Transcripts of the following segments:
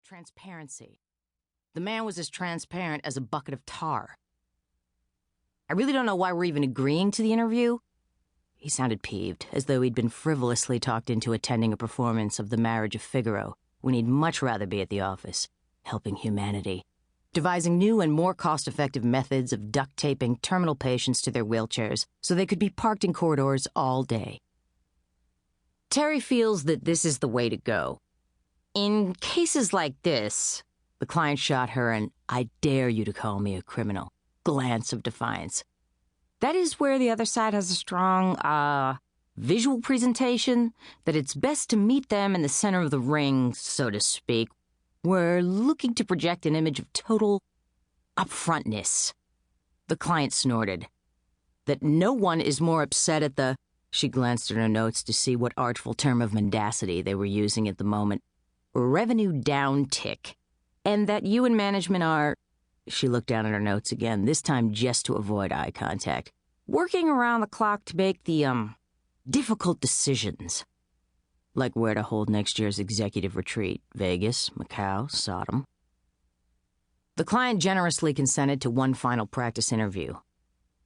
Transparency. The man was as transparent as a bucket of tar. I really don't know why we're even agreeing to the interview. He sounded peeved, as though he'd been frivolously talked into attending a performance of The Marriage of Figaro, when he'd much rather be at the office, helping humanity, devising new and more cost-effective methods of duct-taping terminal patients to their wheelchairs so they could be parked in corridors all day. Terry feels that this is the way to go. In cases like this, the client shot her an "I dare you to call me a criminal" glance of defiance. That is where the other side has a strong, visual presentation that it's best to meet them in the center of the ring, so to speak. We're looking to project an image of total upfrontness. The client snorted. That no one is more upset at the... She glanced at her notes to see what artful term of mendacity they were using at the moment. Revenue downtick. And that you and management are... She looked down at her notes again, this time just to avoid eye contact. Working around the clock to make the, difficult decisions. Like where to hold next year's executive retreat. Vegas, Macau, Sodom. The client generously consented to one final practice interview.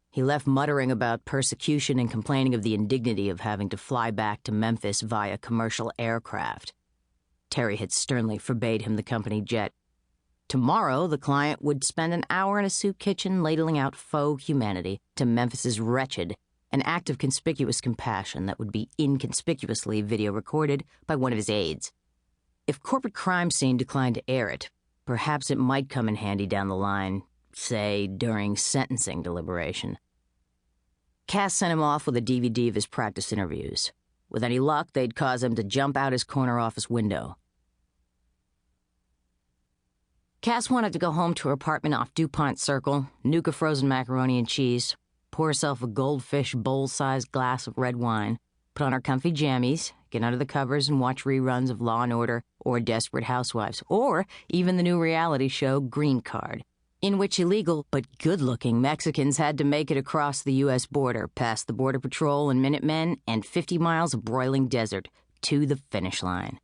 He left muttering about persecution and complaining of the indignity of having to fly back to Memphis via commercial aircraft. Terry had sternly forbade him the company jet. Tomorrow, the client would spend an hour in a soup kitchen ladling out faux humanity to Memphis's wretched, an act of conspicuous compassion that would be inconspicuously video recorded by one of his aides. If corporate crime scene declined to air it, perhaps it might come in handy down the line, say, during sentencing deliberation. Cass sent him off with a DVD of his practice interviews. With any luck, they'd cause him to jump out his corner office window. Cass wanted to go home to her apartment off DuPont Circle, nuke a frozen macaroni and cheese, pour herself a goldfish bowl-sized glass of red wine, put on her comfy jammies, get under the covers and watch reruns of Law & Order or Desperate Housewives, or even the new reality show Green Card, in which illegal but good-looking Mexicans had to make it across the U.S. border, past the Border Patrol and Minutemen, and 50 miles of broiling desert, to the finish line.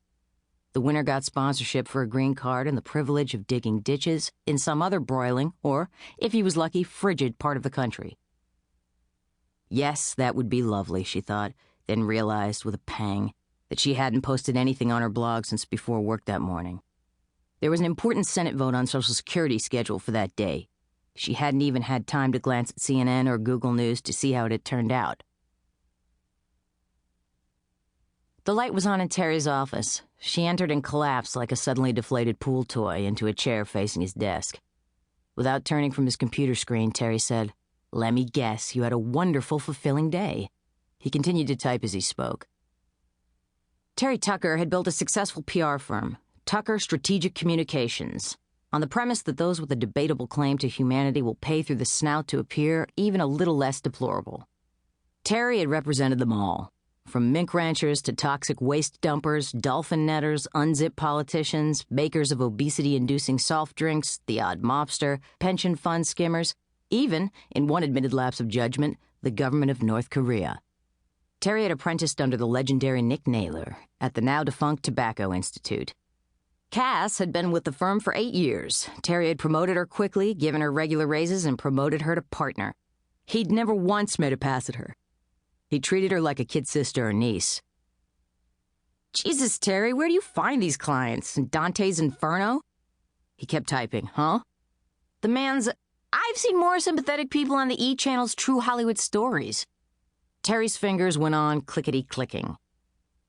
The winner got sponsorship for a green card and the privilege of digging ditches in some other broiling, or, if he was lucky, frigid part of the country. Yes, that would be lovely, she thought, then realized with a pang that she hadn't posted anything on her blog since before work that morning. There was an important Senate vote on Social Security scheduled for that day. She hadn't even had time to glance at CNN or Google News to see how it had turned out. The light was on in Terry's office. She entered and collapsed like a suddenly deflated pool toy into a chair facing his desk. Without turning from his computer screen, Terry said, "Let me guess, you had a wonderful, fulfilling day." He continued to type as he spoke. Terry Tucker had built a successful PR firm, Tucker Strategic Communications, on the premise that those with a debatable claim to humanity will pay through the snout to appear even a little less deplorable. Terry had represented them all. From mink ranchers to toxic waste dumpers, dolphin netters, unzipped politicians, makers of obesity-inducing soft drinks, the odd mobster, pension fund skimmers, even, in one admitted lapse of judgment, the government of North Korea. Terry had apprenticed under the legendary Nick Naylor at the now-defunct Tobacco Institute. Cass had been with the firm for 8 years. Terry had promoted her quickly, given her regular raises, and promoted her to partner. He'd never once made a pass at her. He treated her like a kid sister or niece. "Jesus, Terry, where do you find these clients? In Dante's Inferno?" He kept typing, "Huh?" The man's... I've seen more sympathetic people on the E! Channel's True Hollywood Stories. Terry's fingers went on clickety-clicking.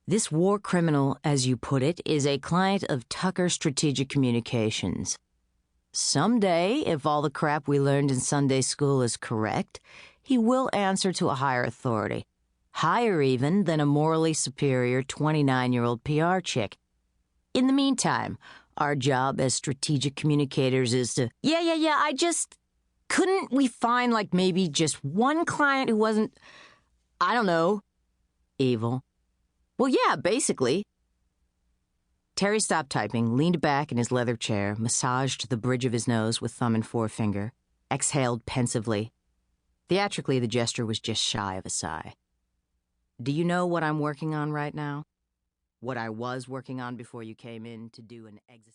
"This war criminal, as you put it, is a client of Tucker Strategic Communications. Someday, if all the crap we learned in Sunday school is correct, he will answer to a higher authority. Higher even than a morally superior 29-year-old PR chick. In the meantime, our job as strategic communicators is to... Yeah, I just... Couldn't we find, like, maybe just one client who wasn't... I don't know... evil? Well, yeah, basically." Terry stopped typing, leaned back in his leather chair, massaged the bridge of his nose with thumb and forefinger, exhaled pensively. Theatrically, the gesture was just shy of a sigh. "Do you know what I'm working on right now? What I was working on before you came in to do an exit."